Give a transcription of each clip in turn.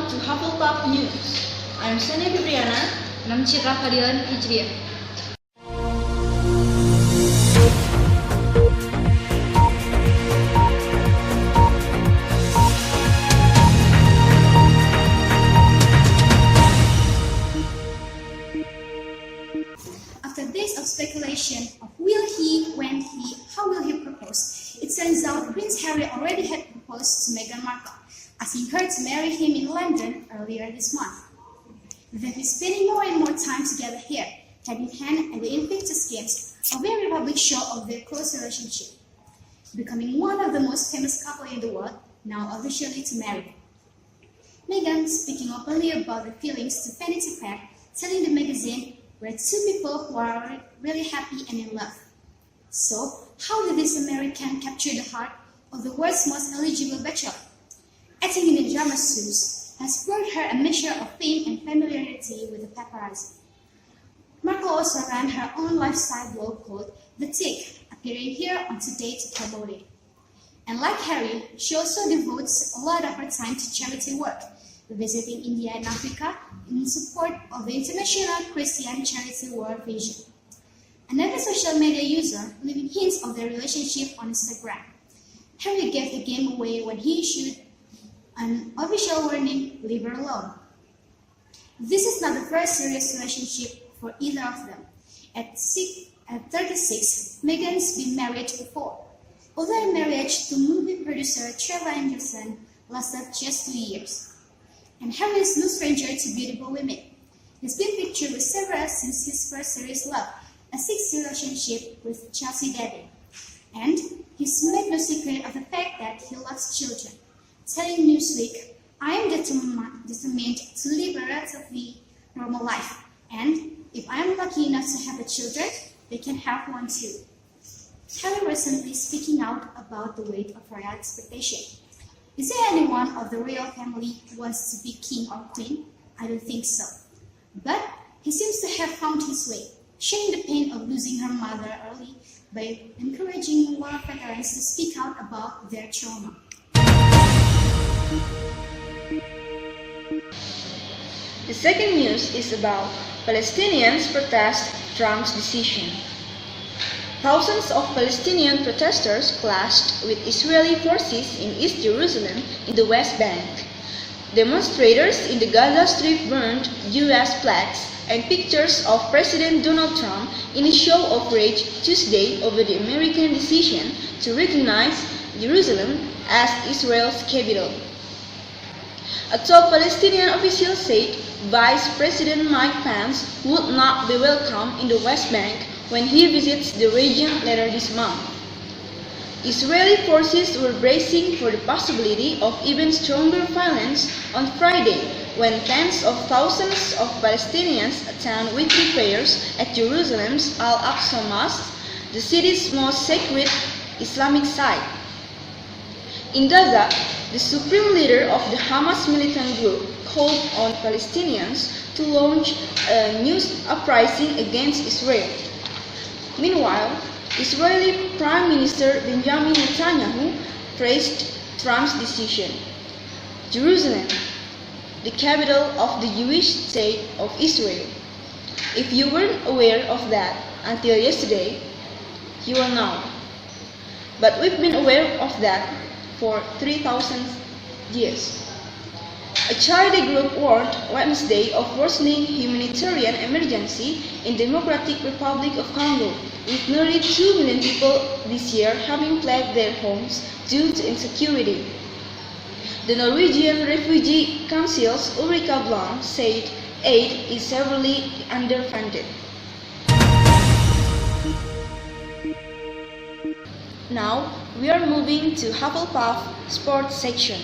Welcome to Hufflepuff News. I'm Shania Fibriyana. And I'm Fadilah Nurhijriah. After days of speculation of will he, when he, how will he propose, it turns out Prince Harry already had proposed to Meghan Markle, asking her to marry him in London earlier this month. They've been spending more and more time together here, hand in hand at the Invictus Games, a very public show of their close relationship, becoming one of the most famous couple in the world, now officially to marry. Meghan, speaking openly about the feelings to Vanity Fair, telling the magazine we're two people who are really happy and in love. So, how did this American capture the heart of the world's most eligible bachelor? Acting in the drama suits has brought her a measure of fame and familiarity with the paparazzi. Markle also ran her own lifestyle blog called The Tick, appearing here on Today to promote it. And like Harry, she also devotes a lot of her time to charity work, visiting India and Africa in support of the international Christian charity World Vision. Another social media user leaving hints of their relationship on Instagram. Harry gave the game away when he issued an official warning, leave her alone. This is not the first serious relationship for either of them. At 36, Meghan's been married before, although her marriage to movie producer Trevor Anderson lasted just 2 years. And Harry is no stranger to beautiful women. He's been pictured with several since his first serious love, a 6-year relationship with Chelsea Devin. And he's made no secret of the fact that he loves children, telling Newsweek, I am determined to live a relatively normal life, and if I am lucky enough to have children, they can have one too. Harry recently speaking out about the weight of royal expectation. Is there anyone of the royal family who wants to be king or queen? I don't think so. But he seems to have found his way, sharing the pain of losing her mother early by encouraging war veterans to speak out about their trauma. The second news is about Palestinians protest Trump's decision. Thousands of Palestinian protesters clashed with Israeli forces in East Jerusalem in the West Bank. Demonstrators in the Gaza Strip burned U.S. flags and pictures of President Donald Trump in a show of rage Tuesday over the American decision to recognize Jerusalem as Israel's capital. A top Palestinian official said Vice President Mike Pence would not be welcome in the West Bank when he visits the region later this month. Israeli forces were bracing for the possibility of even stronger violence on Friday when tens of thousands of Palestinians attend weekly prayers at Jerusalem's Al-Aqsa Mosque, the city's most sacred Islamic site. In Gaza, the supreme leader of the Hamas militant group called on Palestinians to launch a new uprising against Israel. Meanwhile, Israeli Prime Minister Benjamin Netanyahu praised Trump's decision. Jerusalem, the capital of the Jewish state of Israel. If you weren't aware of that until yesterday, you are now. But we've been aware of that for 3,000 years. A charity group warned Wednesday of worsening humanitarian emergency in Democratic Republic of Congo, with nearly 2 million people this year having fled their homes due to insecurity. The Norwegian Refugee Council's Ulrika Blom said aid is severely underfunded. Now, we are moving to Hufflepuff Sports section.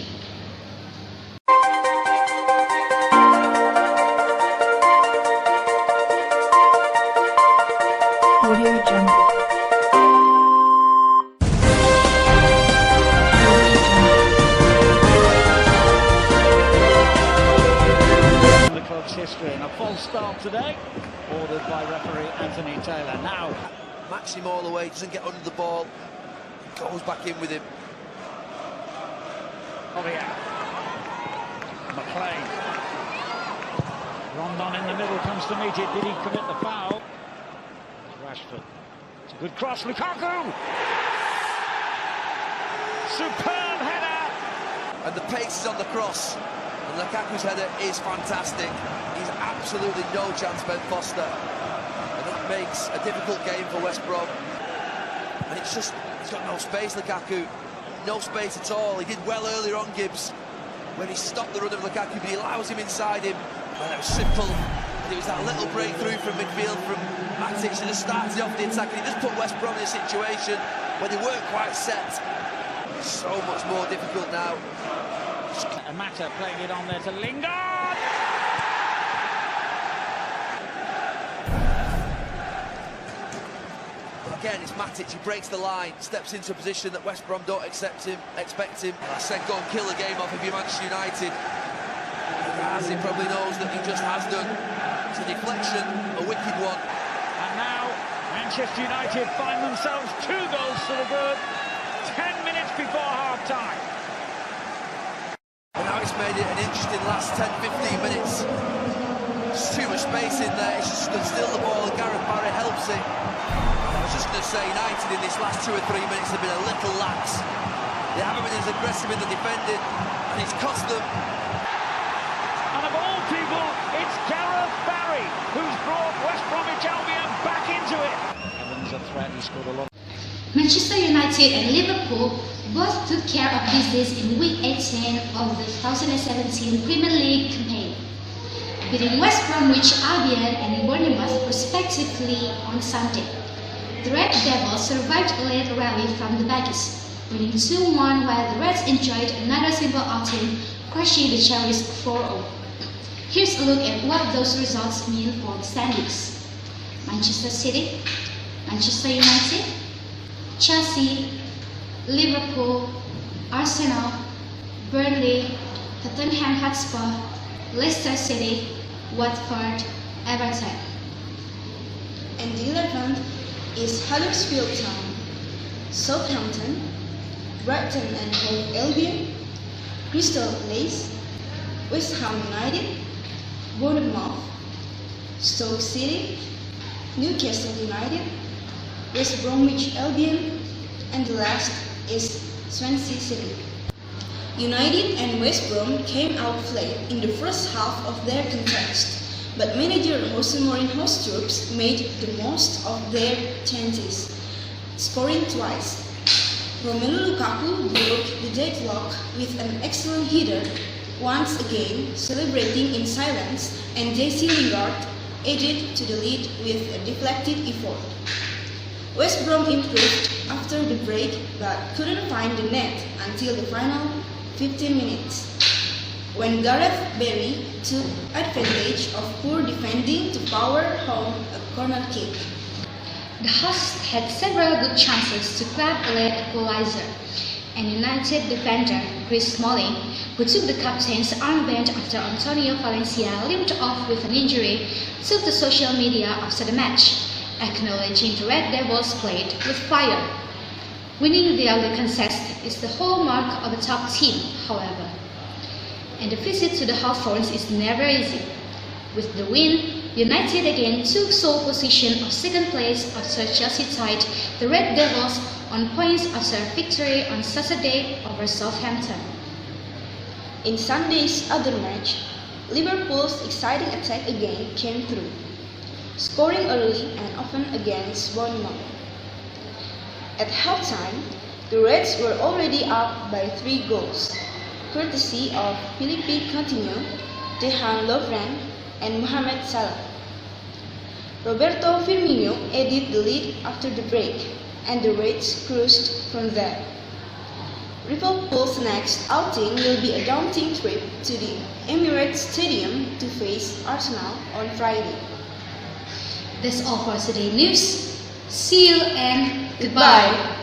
The club's history and a false start today, ordered by referee Anthony Taylor. Now, Maxim all the way, doesn't get under the ball, goes back in with him. Oh yeah. McLean. Rondon in the middle comes to meet it. Did he commit the foul? Rashford. It's a good cross. Lukaku! Superb header! And the pace is on the cross. And Lukaku's header is fantastic. He's absolutely no chance, Ben Foster. And that makes a difficult game for West Brom. And it's just, he's got no space, Lukaku. No space at all. He did well earlier on, Gibbs, when he stopped the run of Lukaku, but he allows him inside him. And it was simple. And it was that little breakthrough from midfield from Matic that just started off the attack. And he just put West Brom in a situation where they weren't quite set. So much more difficult now. Amata playing it on there to Lingard! Again, it's Matic, he breaks the line, steps into a position that West Brom don't expect him. I said go and kill the game off if you're Manchester United. As he probably knows that he just has done. It's a deflection, a wicked one. And now Manchester United find themselves 2 goals to the good, 10 minutes before half-time. And now it's made it an interesting last 10-15 minutes. There's too much space in there, it's just stood still the ball and Gareth Barry helps it. I was just going to say United in this last 2 or 3 minutes have been a little lax. They haven't been as aggressive in the defending and it's cost them. And of all people, it's Gareth Barry who's brought West Bromwich Albion back into it. Evans a threat, he scored a lot. Manchester United and Liverpool both took care of business in week 18 of the 2017 Premier League campaign, beating West Bromwich Albion and Bournemouth respectively on Sunday. The Red Devils survived a late rally from the Baggies, winning 2-1 while the Reds enjoyed another simple outing, crushing the Cherries 4-0. Here's a look at what those results mean for the standings. Manchester City, Manchester United, Chelsea, Liverpool, Arsenal, Burnley, Tottenham Hotspur, Leicester City, Watford, Everton. And the 11th is Huddersfield Town, Southampton, Brighton and Hove Albion, Crystal Palace, West Ham United, Bournemouth, Stoke City, Newcastle United, West Bromwich Albion, and the last is Swansea City. United and West Brom came out flat in the first half of their contest, but manager Jose Mourinho's troops made the most of their chances, scoring twice. Romelu Lukaku broke the deadlock with an excellent header, once again celebrating in silence, and Jesse Lingard added to the lead with a deflected effort. West Brom improved after the break but couldn't find the net until the final 15 minutes, when Gareth Barry took advantage of poor defending to power home a corner kick. The hosts had several good chances to grab a late equalizer, and United defender Chris Smalling, who took the captain's armband after Antonio Valencia limped off with an injury, took to social media after the match, acknowledging the Red Devils played with fire. Winning the ugly contest is the hallmark of a top team, however, and the visit to the Hawthorns is never easy. With the win, United again took sole position of second place after Chelsea tied the Red Devils on points after a victory on Saturday over Southampton. In Sunday's other match, Liverpool's exciting attack again came through, scoring early and often against Bournemouth. At halftime, the Reds were already up by 3 goals, courtesy of Philippe Coutinho, Dejan Lovren, and Mohamed Salah. Roberto Firmino added the lead after the break, and the Reds cruised from there. Liverpool's next outing will be a daunting trip to the Emirates Stadium to face Arsenal on Friday. That's all for today's news. See you and goodbye.